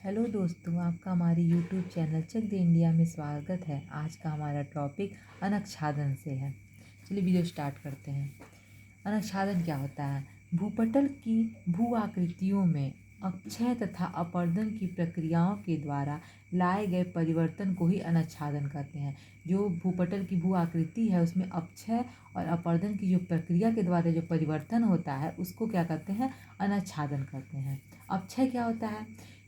Hello दोस्तों, आपका हमारे यूट्यूब चैनल चक दे इंडिया में स्वागत है। आज का हमारा टॉपिक अनक्षादन से है। चलिए वीडियो स्टार्ट करते हैं। अनक्षादन क्या होता है? भूपटल की भू आकृतियों में अक्षय तथा अपर्दन की प्रक्रियाओं के द्वारा लाए गए परिवर्तन को ही अनच्छादन कहते हैं। जो भूपटल की भू आकृति है उसमें अक्षय और अपर्दन की जो प्रक्रिया के द्वारा जो परिवर्तन होता है उसको क्या कहते हैं? अनच्छादन कहते हैं। अक्षय क्या होता है?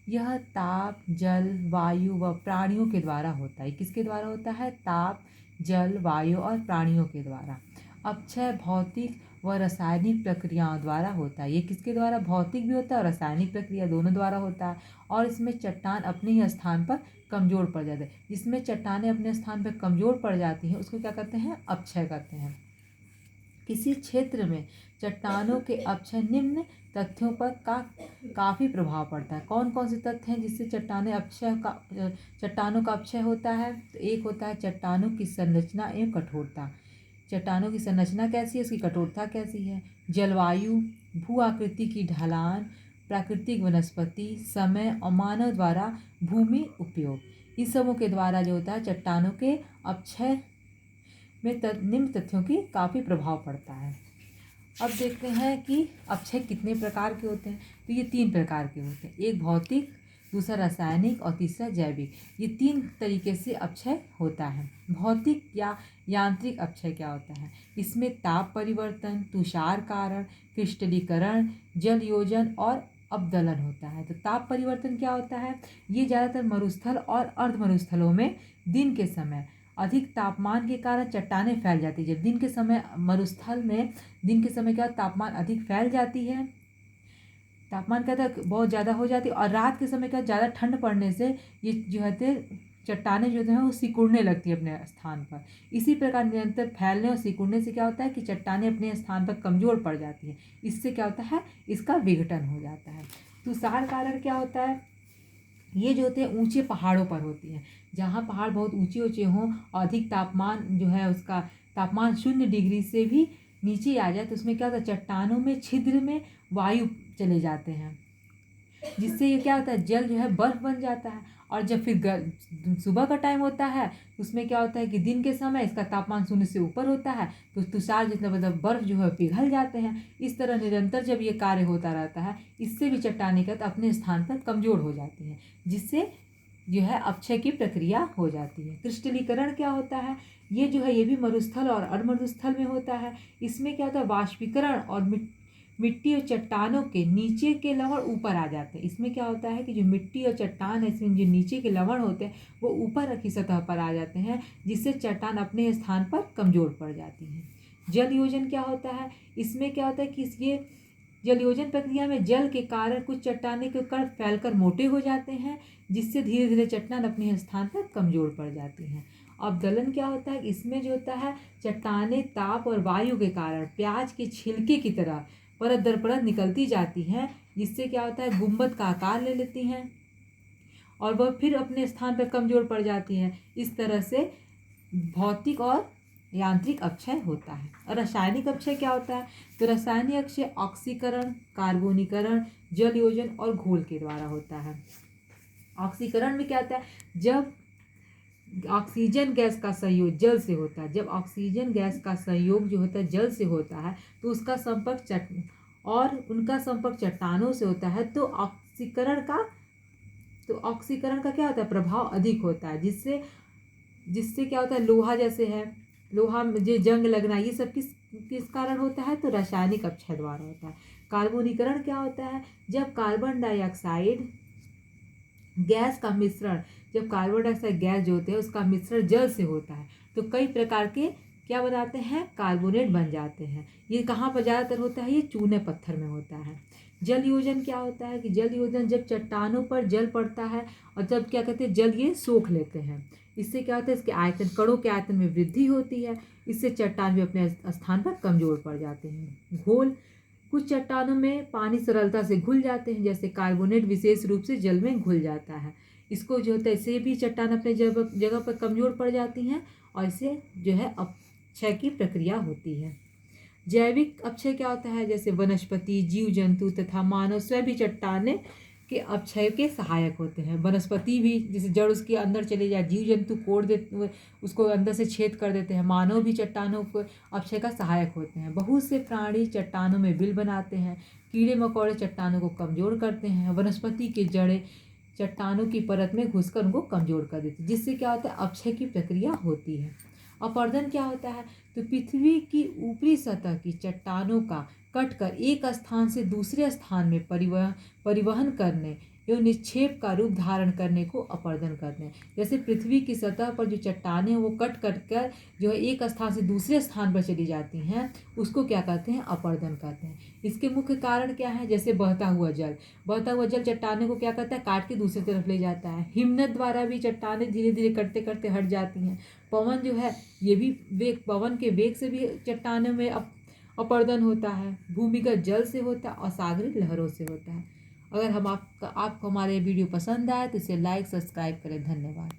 यह ताप, जल, वायु व प्राणियों के द्वारा होता है। किसके द्वारा होता है? ताप, जल, वायु और प्राणियों के द्वारा। अक्षय भौतिक व रासायनिक प्रक्रियाओं द्वारा होता है। ये किसके द्वारा? भौतिक भी होता है और रासायनिक प्रक्रिया दोनों द्वारा होता है। और इसमें चट्टान अपने ही स्थान पर कमज़ोर पड़ जाते हैं। जिसमें चट्टानें अपने स्थान पर कमज़ोर पड़ जाती हैं उसको क्या कहते हैं? अक्षय कहते हैं। किसी क्षेत्र में चट्टानों के अक्षय निम्न तथ्यों पर काफ़ी प्रभाव पड़ता है। कौन कौन से तथ्य हैं जिससे चट्टानों का अक्षय होता है? तो एक होता है चट्टानों की संरचना एवं कठोरता। चट्टानों की संरचना कैसी है, उसकी कठोरता कैसी है। जलवायु, भू आकृति की ढलान, प्राकृतिक वनस्पति, समय और मानव द्वारा भूमि उपयोग, इन सबों के द्वारा जो होता है चट्टानों के अक्षय में निम्न तथ्यों की काफ़ी प्रभाव पड़ता है। अब देखते हैं कि अक्षय कितने प्रकार के होते हैं। तो ये 3 प्रकार के होते हैं। एक भौतिक, दूसरा रासायनिक और तीसरा जैविक। ये 3 तरीके से अक्षय होता है। भौतिक या यांत्रिक अक्षय क्या होता है? इसमें ताप परिवर्तन, तुषार कारण, क्रिस्टलीकरण, जल योजन और अवदलन होता है। तो ताप परिवर्तन क्या होता है? ये ज़्यादातर मरुस्थल और अर्ध मरुस्थलों में दिन के समय अधिक तापमान के कारण चट्टानें फैल जाती है। जब दिन के समय मरुस्थल में दिन के समय क्या तापमान अधिक फैल जाती है, तापमान क्या था बहुत ज़्यादा हो जाती है। और रात के समय क्या ज़्यादा ठंड पड़ने से ये जो है चट्टानें जो है वो सिकुड़ने लगती है अपने स्थान पर। इसी प्रकार निरंतर फैलने और सिकुड़ने से क्या होता है कि चट्टानें अपने स्थान पर कमज़ोर पड़ जाती हैं। इससे क्या होता है? इसका विघटन हो जाता है। तुषार कारण क्या होता है? ये जो होते हैं ऊंचे पहाड़ों पर होती हैं। जहाँ पहाड़ बहुत ऊंचे ऊंचे हों, अधिक तापमान जो है उसका तापमान 0 डिग्री से भी नीचे आ जाए तो उसमें क्या होता है? चट्टानों में छिद्र में वायु चले जाते हैं, जिससे ये क्या होता है? जल जो है बर्फ बन जाता है। और जब फिर सुबह का टाइम होता है उसमें क्या होता है कि दिन के समय इसका तापमान 0 से ऊपर होता है तो तुषार जितना मतलब बर्फ जो है पिघल जाते हैं। इस तरह निरंतर जब ये कार्य होता रहता है इससे भी चट्टानें अपने स्थान पर कमज़ोर हो जाती हैं, जिससे जो है अक्षय की प्रक्रिया हो जाती है। क्रिस्टलीकरण क्या होता है? ये जो है ये भी मरुस्थल और अर्धमरुस्थल में होता है। इसमें क्या होता है? वाष्पीकरण और मिट्टी और चट्टानों के नीचे के लवण ऊपर आ जाते हैं। इसमें क्या होता है कि जो मिट्टी और चट्टान है इसमें जो नीचे के लवण होते हैं वो ऊपर की सतह पर आ जाते हैं, जिससे चट्टान अपने स्थान पर कमज़ोर पड़ जाती है। जल योजन क्या होता है? इसमें क्या होता है कि ये जल योजन प्रक्रिया में जल के कारण कुछ चट्टाने के कण फैलकर मोटे हो जाते हैं, जिससे धीरे धीरे चट्टान अपने स्थान पर कमज़ोर पड़ जाती हैं। अवदलन क्या होता है? इसमें जो होता है चट्टाने ताप और वायु के कारण प्याज के छिलके की तरह परत दर परत निकलती जाती हैं, जिससे क्या होता है? गुंबद का आकार ले लेती हैं और वह फिर अपने स्थान पर कमज़ोर पड़ जाती हैं। इस तरह से भौतिक और यांत्रिक अक्षय होता है। और रासायनिक अक्षय क्या होता है? तो रासायनिक अक्षय ऑक्सीकरण, कार्बोनीकरण, जल योजन और घोल के द्वारा होता है। ऑक्सीकरण में क्या होता है? जब ऑक्सीजन गैस का सहयोग जल से होता है, जब ऑक्सीजन गैस का सहयोग जो होता है जल से होता है तो उसका संपर्क उनका संपर्क चट्टानों से होता है तो ऑक्सीकरण का क्या होता है? प्रभाव अधिक होता है, जिससे क्या होता है? लोहा जैसे है, लोहा में जो जंग लगना, ये सब किस किस कारण होता है? तो रासायनिक अक्षय द्वारा होता है। कार्बोनीकरण क्या होता है? जब कार्बन डाइऑक्साइड गैस का मिश्रण, जब कार्बन डाइऑक्साइड गैस जो होते हैं उसका मिश्रण जल से होता है तो कई प्रकार के क्या बनाते हैं? कार्बोनेट बन जाते हैं। ये कहाँ पर ज़्यादातर होता है? ये चूने पत्थर में होता है। जल योजन क्या होता है? कि जल योजन जब चट्टानों पर जल पड़ता है और जब क्या कहते हैं जल ये सोख लेते हैं, इससे क्या होता है? इसके आयतन, कणों के आयतन में वृद्धि होती है। इससे चट्टान भी अपने स्थान पर कमज़ोर पड़ जाते हैं। घोल, कुछ चट्टानों में पानी सरलता से घुल जाते हैं, जैसे कार्बोनेट विशेष रूप से जल में घुल जाता है। इसको जो होता है इससे भी चट्टान अपने जगह पर कमज़ोर पड़ जाती हैं और इससे जो है अक्षय की प्रक्रिया होती है। जैविक अक्षय क्या होता है? जैसे वनस्पति, जीव जंतु तथा मानव स्वयं भी चट्टाने के अपक्षय के सहायक होते हैं। वनस्पति भी जैसे जड़ उसके अंदर चले जाए, जीव जंतु कोड़ दे उसको अंदर से छेद कर देते हैं। मानव भी चट्टानों को अपक्षय का सहायक होते हैं। बहुत से प्राणी चट्टानों में बिल बनाते हैं। कीड़े मकोड़े चट्टानों को कमज़ोर करते हैं। वनस्पति के जड़ें चट्टानों की परत में घुसकर उनको कमज़ोर कर देती है, जिससे क्या होता है, अपक्षय की प्रक्रिया होती है। अपरदन क्या होता है, तो पृथ्वी की ऊपरी सतह की चट्टानों का कटकर एक स्थान से दूसरे स्थान में परिवहन करने एवं निक्षेप का रूप धारण करने को अपरदन कहते हैं। जैसे पृथ्वी की सतह पर जो चट्टानें हैं वो कट कर जो है एक स्थान से दूसरे स्थान पर चली जाती हैं, उसको क्या कहते हैं, अपरदन कहते हैं। इसके मुख्य कारण क्या है, जैसे बहता हुआ जल चट्टानों को क्या करता है, काट के दूसरी तरफ ले जाता है। हिमनद द्वारा भी चट्टानें धीरे धीरे करते करते हट जाती हैं। पवन जो है ये भी पवन के वेग से भी चट्टानों में अपरदन होता है। भूमिगत जल से होता है और सागरी लहरों से होता है। अगर आपको हमारे वीडियो पसंद आए तो इसे लाइक सब्सक्राइब करें। धन्यवाद।